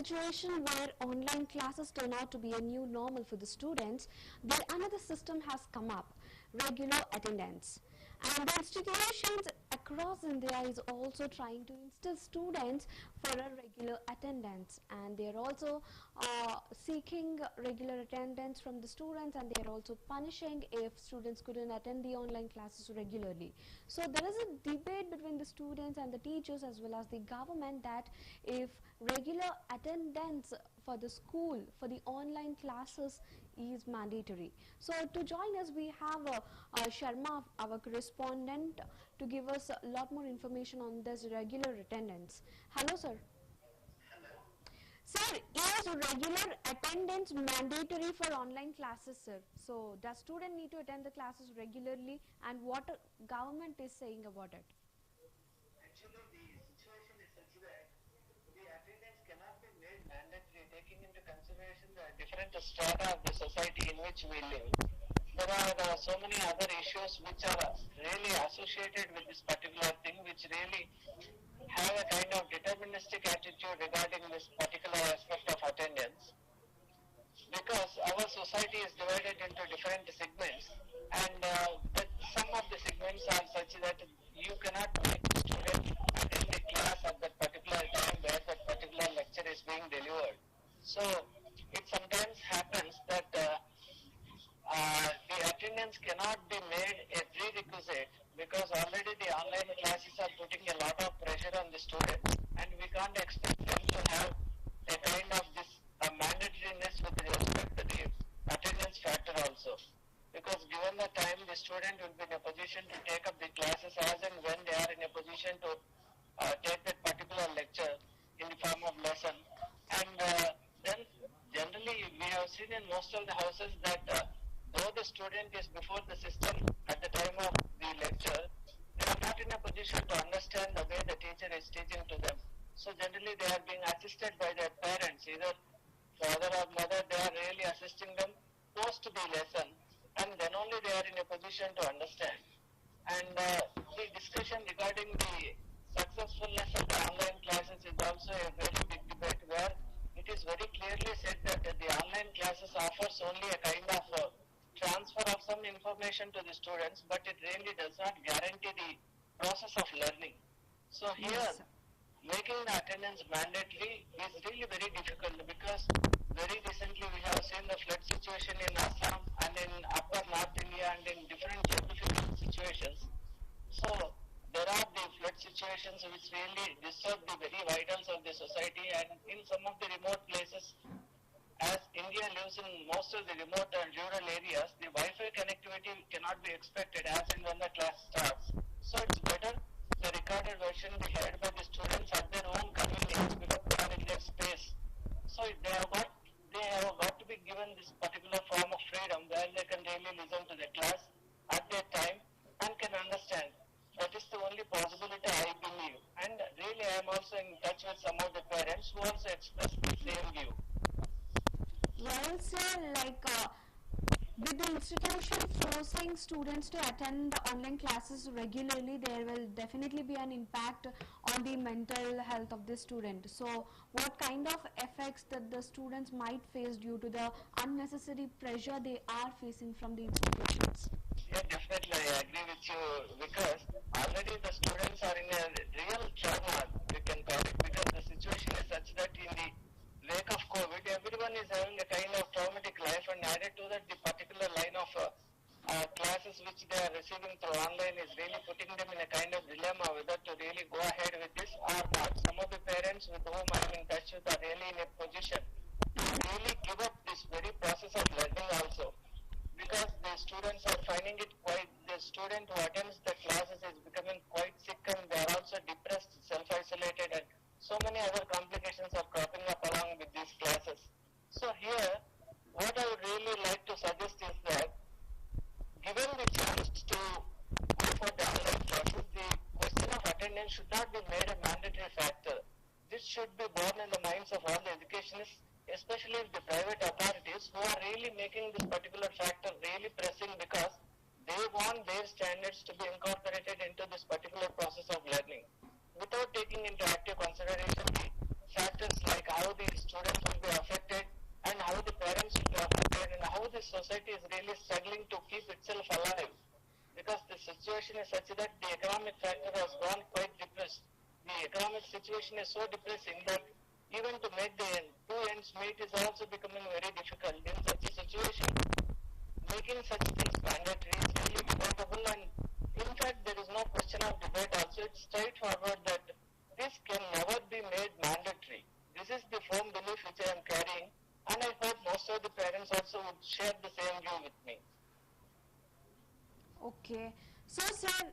situation where online classes turn out to be a new normal for the students, another system has come up: regular attendance. And the institutions across India is also trying to instill students for a regular attendance, and they are also seeking regular attendance from the students, and they are also punishing if students couldn't attend the online classes regularly. So there is a debate between the students and the teachers as well as the government that if regular attendance for the school for the online classes is mandatory. So to join us we have Sharma, our correspondent, to give us a lot more information on this regular attendance. Hello sir. Sir, is regular attendance mandatory for online classes, sir? So does student need to attend the classes regularly, and what government is saying about it? Actually, the situation is such that the attendance cannot be made mandatory, taking into consideration the different strata of the society in which we live. There are so many other issues which are really associated with this particular thing, which really have a kind of deterministic attitude regarding this particular aspect of attendance. Because our society is divided into different segments, and some of the segments are such that you cannot make the student attend the class at that particular time where that particular lecture is being delivered. So it sometimes happens that the attendance cannot be made a prerequisite, because already the online classes are putting a lot of pressure on the students, and we can't expect them to have a kind of this mandatoriness with respect to the attendance factor also. Because given the time, the student will be in a position to take up the classes as and when they are in a position to take that particular lecture in the form of lesson. And then generally we have seen in most of the houses that though the student is before the system at the time of the lecture, they are not in a position to understand the way the teacher is teaching to them. So generally they are being assisted by their parents, either father or mother. They are really assisting them post the lesson, and then only they are in a position to understand. And the discussion regarding the successfulness of the online classes is also a very big debate, where it is very clearly said that the online classes offers only a kind of transfer of some information to the students, but it really does not guarantee the process of learning. So here, Yes, making the attendance mandatory is really very difficult, because very recently we have seen the flood situation in Assam and in upper North India and in different geographical situations. So there are the flood situations which really disturb the very vitals of the society, and in some of the remote places, as India lives in most of the remote and rural areas, the Wi-Fi connectivity cannot be expected as and when the class starts. So it's better the recorded version be heard by the students at their own convenience, because they are in their space. So they have got to be given this particular form of freedom where they can really listen to the class at their time and can understand. That is the only possibility, I believe. And really I am also in touch with some of the parents who also express the same view. well, sir, with the institution forcing students to attend the online classes regularly, there will definitely be an impact on the mental health of the student. So what kind of effects that the students might face due to the unnecessary pressure they are facing from the institutions? Yeah, definitely I agree with you, because already the students are in a real trauma, we can call it, because the situation is such that in the wake of COVID, everyone is having a kind of traumatic life, and added to that, the particular line of classes which they are receiving through online is really putting them in a kind of dilemma whether to really go ahead with this or not. Some of the parents with whom I am in touch with are really in a position to really give up this very process of learning also, because the students are finding it quite, the student who attends the classes is becoming quite sick, and they are also depressed, self-isolated, and so many other complications are cropping up along with these classes. So here, what I would really like to suggest is that, given the chance to go for the online classes, the question of attendance should not be made a mandatory factor. This should be born in the minds of all the educationists, especially the private authorities, who are really making this particular factor really pressing, because they want their standards to be incorporated into this particular process of learning, without taking into active consideration the factors like how the students society is really struggling to keep itself alive because the situation is such that the economic factor has gone quite depressed. The economic situation is so depressing that even to make the two ends meet is also becoming very difficult. In such a situation, making such things mandatory is really debatable, and in fact there is no question of debate also. It's straightforward that this can never be made mandatory. This is the firm belief which I am carrying, and I hope most of the parents also would share the same view with me. Okay. So, sir,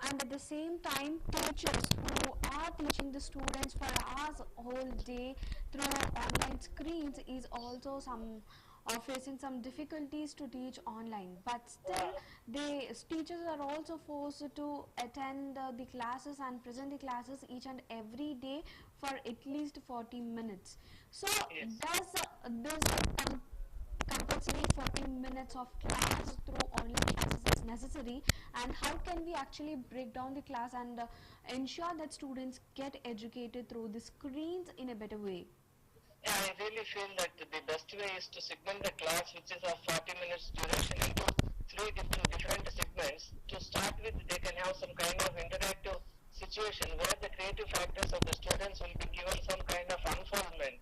and at the same time, teachers who are teaching the students for hours whole day through online screens is also facing some difficulties to teach online. But still, teachers are also forced to attend the classes and present the classes each and every day for at least 40 minutes. So, Yes. does this compulsory 40 minutes of class through online classes is necessary, and how can we actually break down the class and ensure that students get educated through the screens in a better way? Yeah, I really feel that the best way is to segment the class, which is of 40 minutes duration, into three different segments. To start with, they can have some kind of interactive situation where the creative factors of the students will be given some kind of unfoldment.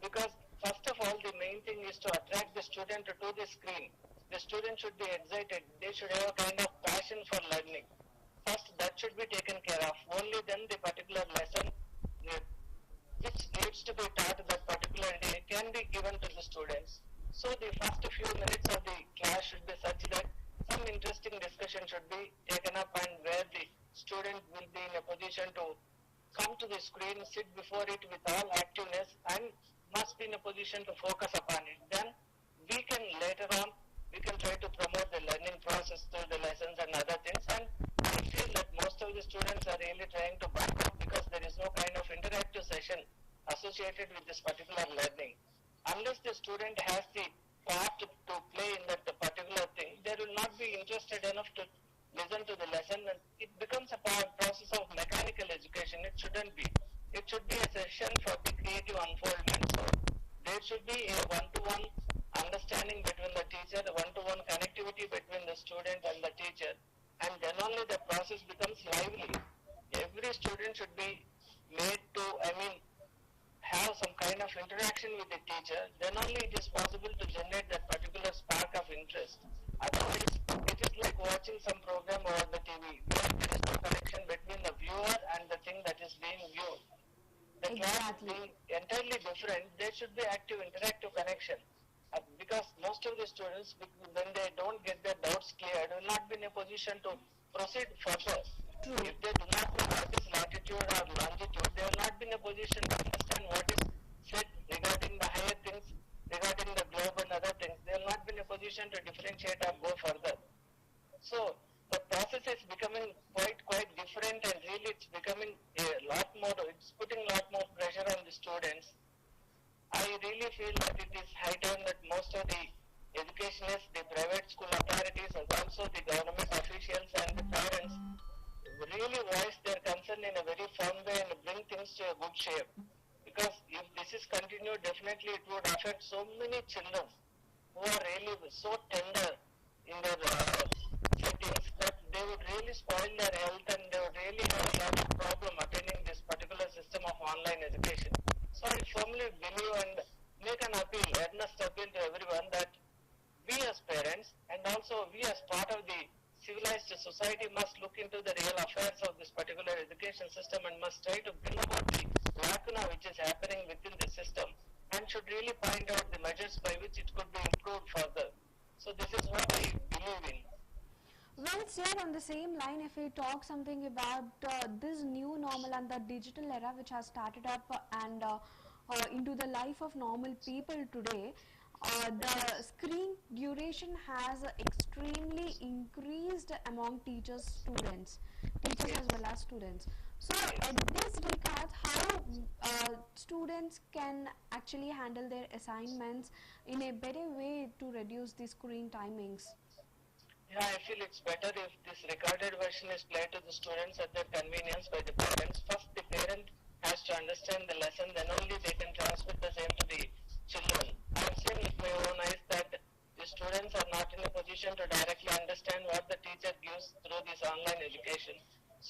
Because first of all, the main thing is to attract the student to the screen. The student should be excited. They should have a kind of passion for learning. First, that should be taken care of. Only then the particular lesson which needs to be taught that particular day can be given to the students. So the first few minutes of the class should be such that some interesting discussion should be taken up, and where the student will be in a position to come to the screen, sit before it with all activeness, and must be in a position to focus upon it. Then we can later on, we can try to promote the learning process through the lessons and other things. And I feel that most of the students are really trying to back up because there is no kind of interactive session associated with this particular learning. Unless the student has the part to play in that particular thing, they will not be interested enough to listen to the lesson, and it becomes a process of mechanical education. It shouldn't be. It should be a session for the creative unfoldment. So there should be a one-to-one understanding between the teacher, a one-to-one connectivity between the student and the teacher, and then only the process becomes lively. Every student should be made to, have some kind of interaction with the teacher. Then only it is possible to generate that particular spark of interest. Otherwise, it is like watching some program over the TV where there is no connection between the viewer and the thing that is being viewed. The class being entirely different, there should be active interactive connection. Because most of the students, when they don't get their doubts cleared, will not be in a position to proceed further. True. If they do not know what is latitude or longitude, they will not be in a position to understand what is said regarding the higher things, regarding the globe and other things. They will not be in a position to differentiate or go further. So the process is becoming quite different, and really it's becoming a lot more, it's putting a lot more pressure on the students. I really feel that it is high time that most of the educationists, the private school authorities, and also the government officials and the parents really voice their concern in a very firm way and bring things to a good shape. Because if this is continued, definitely it would affect so many children who are really so tender in their settings that they would really spoil their health, and they would really have a lot of problem attaining this particular system of online education. So I firmly believe and make an appeal, earnest appeal to everyone that we as parents and also we as part of the civilized society must look into the real affairs of this particular education system and must try to bring about the lacuna which is happening within the system, and should really point out the measures by which it could be improved further. So this is what I believe in. Well, sir, on the same line, if we talk something about this new normal and the digital era which has started up and into the life of normal people today, the screen duration has extremely increased among teachers as well as students. So at this regard, how students can actually handle their assignments in a better way to reduce the screen timings? Yeah, I feel it's better if this recorded version is played to the students at their convenience by the parents. First, the parent has to understand the lesson, then only they can transmit the same to the children. I am seeing with my own eyes that the students are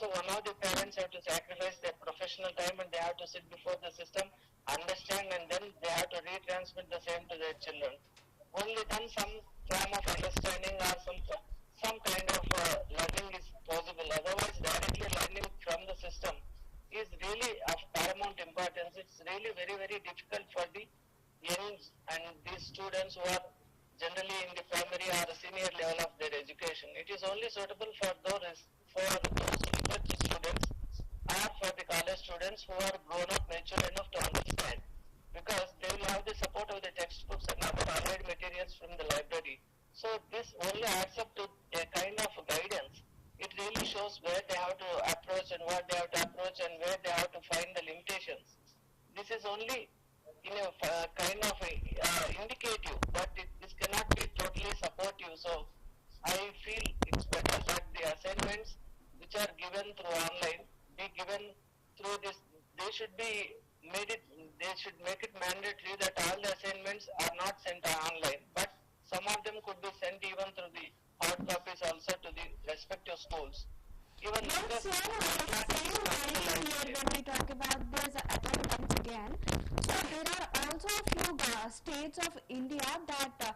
So one of the parents have to sacrifice their professional time and they have to sit before the system, understand, and then they have to retransmit the same to their children. Only then some form of understanding or some kind of learning is possible. Otherwise, directly learning from the system is really of paramount importance. It's really very, very difficult for the young and these students who are generally in the primary or the senior level of their education. It is only suitable for those research students or for the college students who are grown up, mature enough to understand, because they will have the support of the textbooks and other allied materials from the library. So this only adds up to a kind of guidance. It really shows where they have to approach and what they have to approach and where they have to find the limitations. This is only in a kind of indicative, but this cannot be totally supportive. So I feel it's better that the assignments which are given through online be given through this. They should be made it. They should make it mandatory that all the assignments are not sent online, but some of them could be sent even through the hard copies also to the respective schools. Even Well, sir, same line here when we talk about this attendance again. So there are also a few states of India that,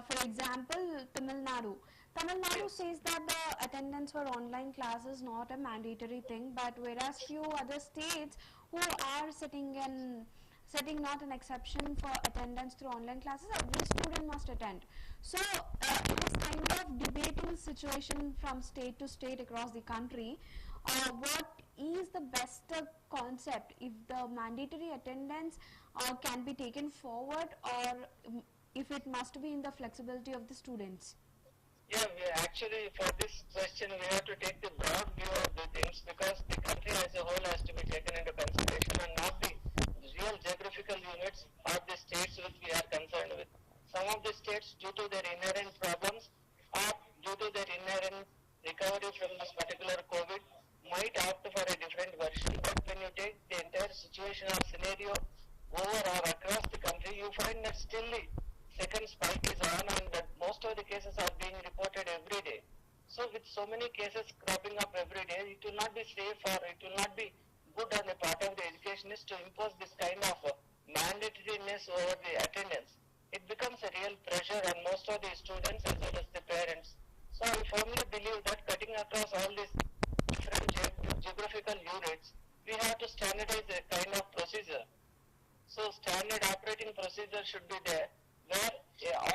for example, Tamil Nadu. Tamil Nadu says that the attendance for online class is not a mandatory thing, but whereas few other states who are setting not an exception for attendance through online classes, every student must attend. So it is kind of debating situation from state to state across the country. What is the best concept, if the mandatory attendance can be taken forward, or if it must be in the flexibility of the students? Yeah, actually for this question we have to take the broad view of the things, because the country as a whole has to be taken into consideration and not the real geographical units of the states which we are concerned with. Some of the states, due to their inherent problems or due to their inherent recovery from this particular COVID, might opt for a different version. But when you take the entire situation or scenario over or across the country, you find that still the second spike is on and that most of the cases are being reported every day. So with so many cases cropping up every day, it will not be safe or it will not be good on the part of the educationists to impose this kind of mandatoriness over the attendance. It becomes a real pressure on most of the students as well as the parents. So I firmly believe that cutting across all these different geographical units, we have to standardize a kind of procedure. So standard operating procedure should be there, where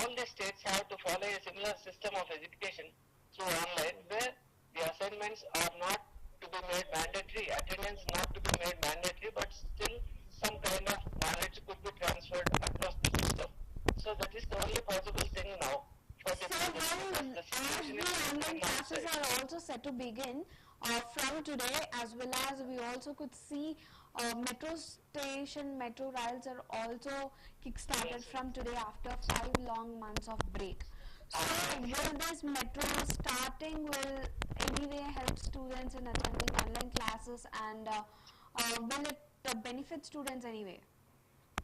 all the states have to follow a similar system of education through online, where the assignments are not to be made mandatory, attendance not to be made mandatory, but still some kind of knowledge could be transferred across the system. So that is the only possible thing now for the students, because the situation is Online classes outside. are also set to begin from today, as well as we also could see metro station, metro rails are also kick-started from today after 5 long months of break. So will this metro starting will anyway help students in attending online classes, and will it benefit students anyway?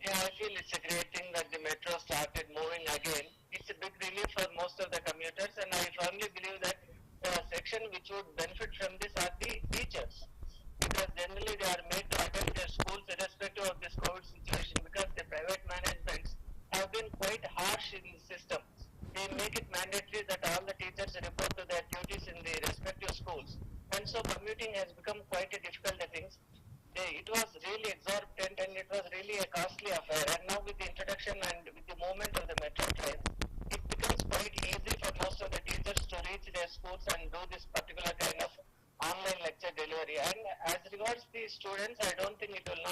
Yeah, I feel it's a great thing that the metro started moving again. It's a big relief for most of the commuters, and I firmly believe that the section which would benefit from this are the teachers, because generally they are made to attend their schools irrespective of this COVID situation, because the private managements have been quite harsh in the system. They make it mandatory that all the teachers report to their duties in the respective schools, and so commuting has become quite a difficult thing. It was really exorbitant and it was really a costly affair, and now with the introduction and with the movement of the metro trains, it becomes quite easy for most of the teachers to reach their schools and do this particular kind of online lecture delivery. And as regards the students, I don't think it will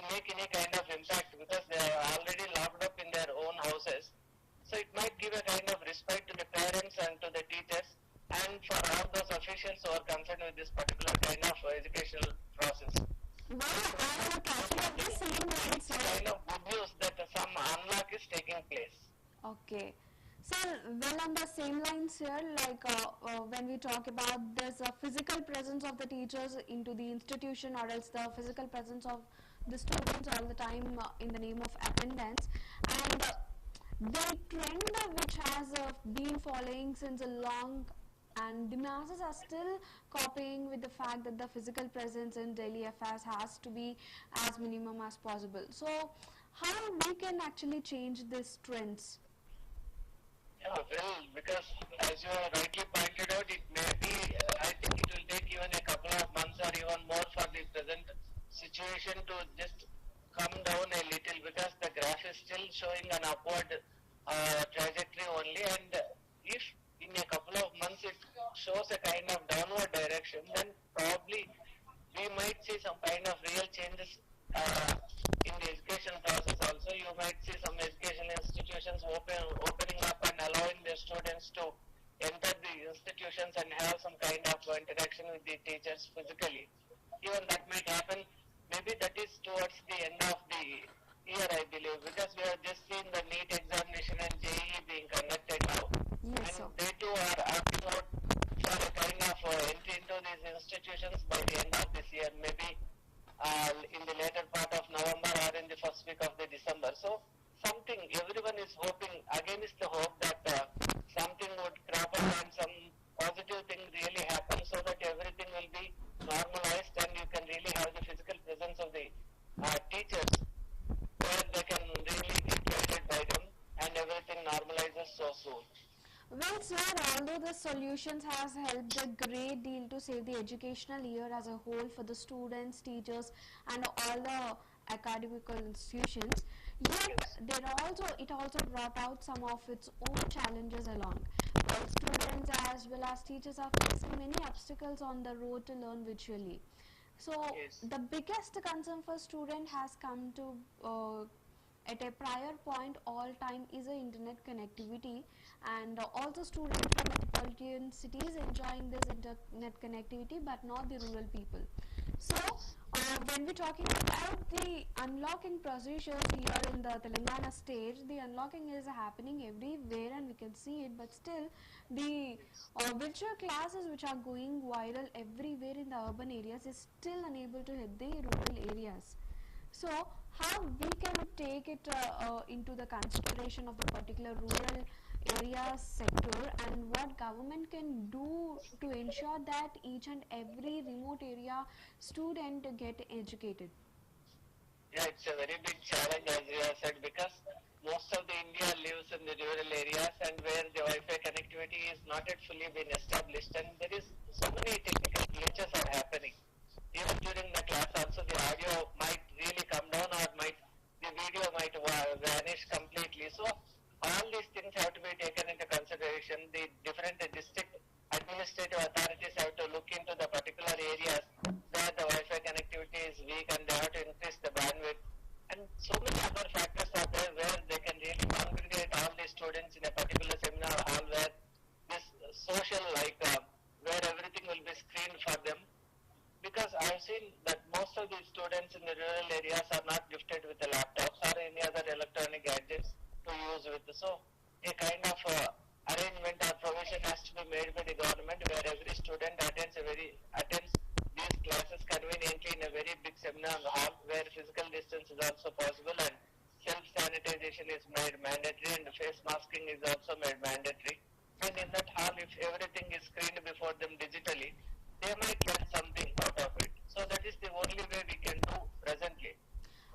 make any kind of impact, because they are already locked up in their own houses. So it might give a kind of respite to the parents and to the teachers and for all those officials who are concerned with this particular kind of educational process. Well, I am catching up the same lines, It's a kind of good news that some unlock is taking place. Okay. So, well, on the same lines here, like when we talk about this physical presence of the teachers into the institution, or else the physical presence of the students all the time in the name of attendance, and the trend which has been following since a long and the masses are still coping with the fact that the physical presence in daily affairs has to be as minimum as possible. So how we can actually change these trends? Yeah, well, because as you have rightly pointed out, it may be, I think it will take even a couple of months or even more for the present situation to just come down a little, because the graph is still showing an upward trajectory only, and if in a couple of months it shows a kind of downward direction, then probably we might see some kind of real changes in the education process also. You might see some educational institutions opening up and allowing their students to enter the institutions and have some kind of interaction with the teachers physically. Even that might happen. Maybe that is towards the end of the year, I believe, because we have just seen the NEET examination and JEE being conducted now. Yes, And sir. they too are asking out for a kind of entry into these institutions by the end of this year, maybe in the later part of November or in the first week of the December. So something everyone is hoping against the hope that something would crop up and some positive thing really happen, so that everything will be normalized and you can really have the physical presence of the teachers, where they can really be guided by them and everything normalizes so soon. Well, sir, although the solutions has helped a great deal to save the educational year as a whole for the students, teachers, and all the academical institutions, yet Yes. it also brought out some of its own challenges along. Well, students as well as teachers are facing many obstacles on the road to learn virtually. So Yes. the biggest concern for student has come to at a prior point all time is a internet connectivity, and also students from metropolitan cities enjoying this internet connectivity but not the rural people. So when we're talking about the unlocking procedures here in the Telangana state, the unlocking is happening everywhere and we can see it, but still the virtual classes which are going viral everywhere in the urban areas is still unable to hit the rural areas. So how we can take it into the consideration of the particular rural area sector, and what government can do to ensure that each and every remote area student get educated? Yeah, it's a very big challenge, as you have said, because most of the India lives in the rural areas and where the Wi-Fi connectivity is not yet fully been established, and there is so many technical glitches are happening. Even during the class, also the audio might really come down, or might the video might vanish completely. So all these things have to be taken into consideration. The different district administrative authorities have to look into the particular areas where the Wi-Fi connectivity is weak, and they have to increase the bandwidth. And so many other factors are there where they can really congregate all the students in a particular seminar hall, where this social, where everything will be screened for them. Because I've seen that most of the students in the rural areas are not gifted with the laptops or any other electronic gadgets to use with. So a kind of arrangement or provision has to be made by the government, where every student attends these classes conveniently in a very big seminar hall, where physical distance is also possible and self sanitization is made mandatory and face masking is also made mandatory. And in that hall, if everything is screened before them digitally, they might learn something out of it. So that is the only way we can do presently.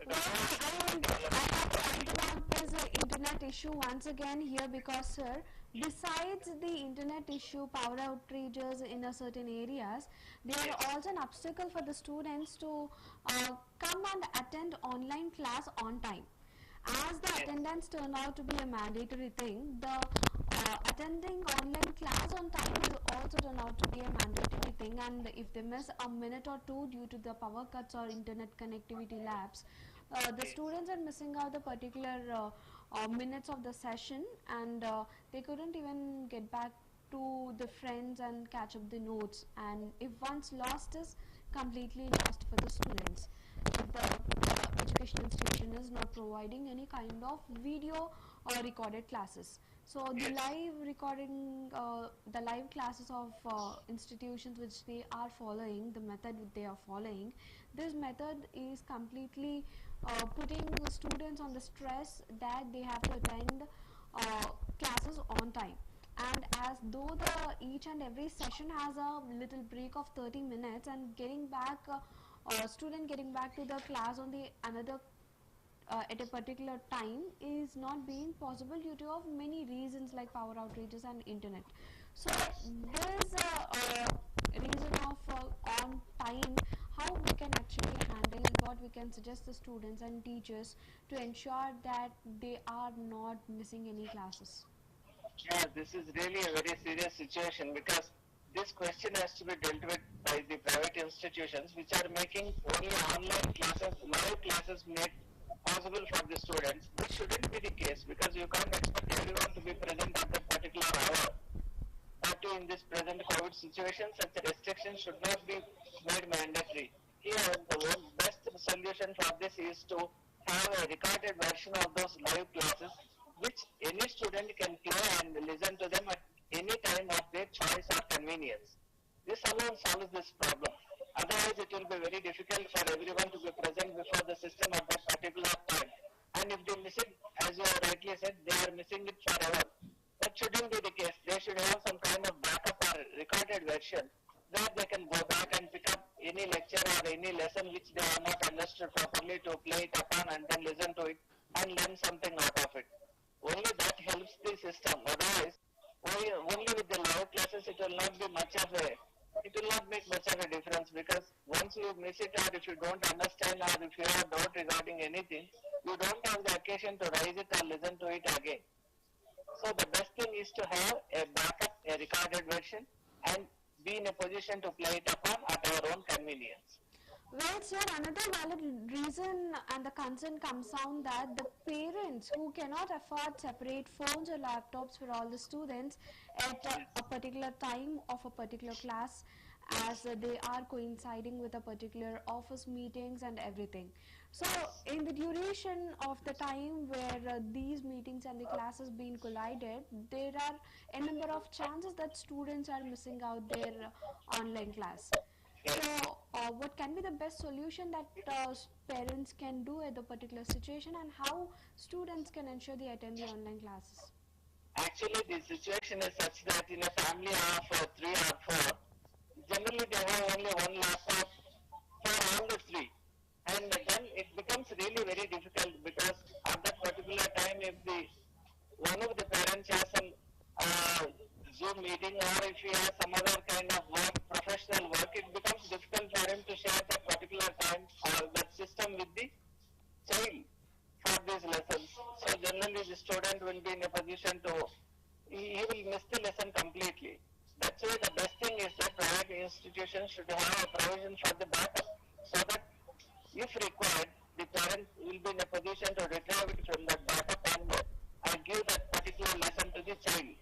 Well, Because I have pointed out this internet issue once again here because, sir, besides the internet issue, power outrages in a certain areas, they are yes, also an obstacle for the students to come and attend online class on time. As the yes, attendance turned out to be a mandatory thing, the attending online class on time will also turn out to be a mandatory thing, and if they miss a minute or two due to the power cuts or internet connectivity lapse, the yes, students are missing out the particular minutes of the session, and they couldn't even get back to the friends and catch up the notes, and if once lost is completely lost for the students. If the education institution is not providing any kind of video or recorded classes, so the yes, live recording, the live classes of institutions which they are following, the method which they are following, this method is completely putting the students on the stress that they have to attend classes on time. and as though each and every session has a little break of 30 minutes, and getting back student getting back to the class on the another at a particular time is not being possible due to of many reasons like power outages and internet. So there is a reason of on time, how we can actually handle, what we can suggest the students and teachers to ensure that they are not missing any classes. Yeah, this is really a very serious situation because this question has to be dealt with by the private institutions which are making only online classes, live classes made possible for the students. This shouldn't be the case because you can't expect everyone to be present at that particular hour. But in this present COVID situation, such restrictions should not be made mandatory. Here, the best solution for this is to have a recorded version of those live classes, which any student can play and listen to them at any time of their choice or convenience. This alone solves this problem. Otherwise, it will be very difficult for everyone to be present before the system at that particular time. And if they miss it, as you have rightly said, they are missing it forever. That shouldn't be the case. They should have some kind of backup or recorded version where they can go back and pick up any lecture or any lesson which they have not understood properly to play it upon and then listen to it and learn something out of it. Only that helps the system. Otherwise, only with the live classes it will not be much of a, it will not make much of a difference because once you miss it or if you don't understand or if you have doubt regarding anything, you don't have the occasion to raise it or listen to it again. So the best thing is to have a backup, a recorded version, and be in a position to play it upon at our own convenience. Well, sir, another valid reason and the concern comes down that the parents who cannot afford separate phones or laptops for all the students at a particular time of a particular class, as they are coinciding with a particular office meetings and everything. So in the duration of the time where these meetings and the classes being collided, there are a number of chances that students are missing out their online class. So what can be the best solution that parents can do at the particular situation, and how students can ensure they attend the online classes? Actually, the situation is such that in a family of three or four, generally they have only one laptop for all the three. And then it becomes really very difficult because at that particular time, if the one of the parents has some Zoom meeting or if he has some other kind of work, professional work, it becomes difficult for him to share that particular time or that system with the child for these lessons. So generally the student will be in a position to, he will miss the lesson completely. That's why the best thing is that private institutions should have a provision for the backup so that if required, the parent will be in a position to retrieve it from that backup and give that particular lesson to the child.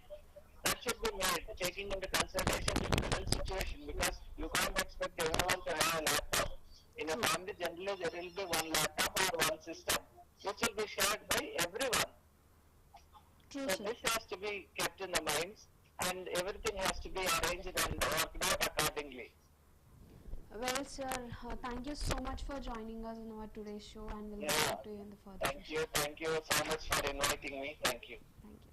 That should be made, taking into consideration the present situation because you can't expect everyone to have a laptop. In a family, generally there will be one laptop or one system, which will be shared by everyone. True, So sir. this has to be kept in the minds and everything has to be arranged and worked out accordingly. Well, sir, thank you so much for joining us in our today's show, and we'll Yeah. talk to you in the further Thank session. you so much for inviting me. Thank you. Thank you.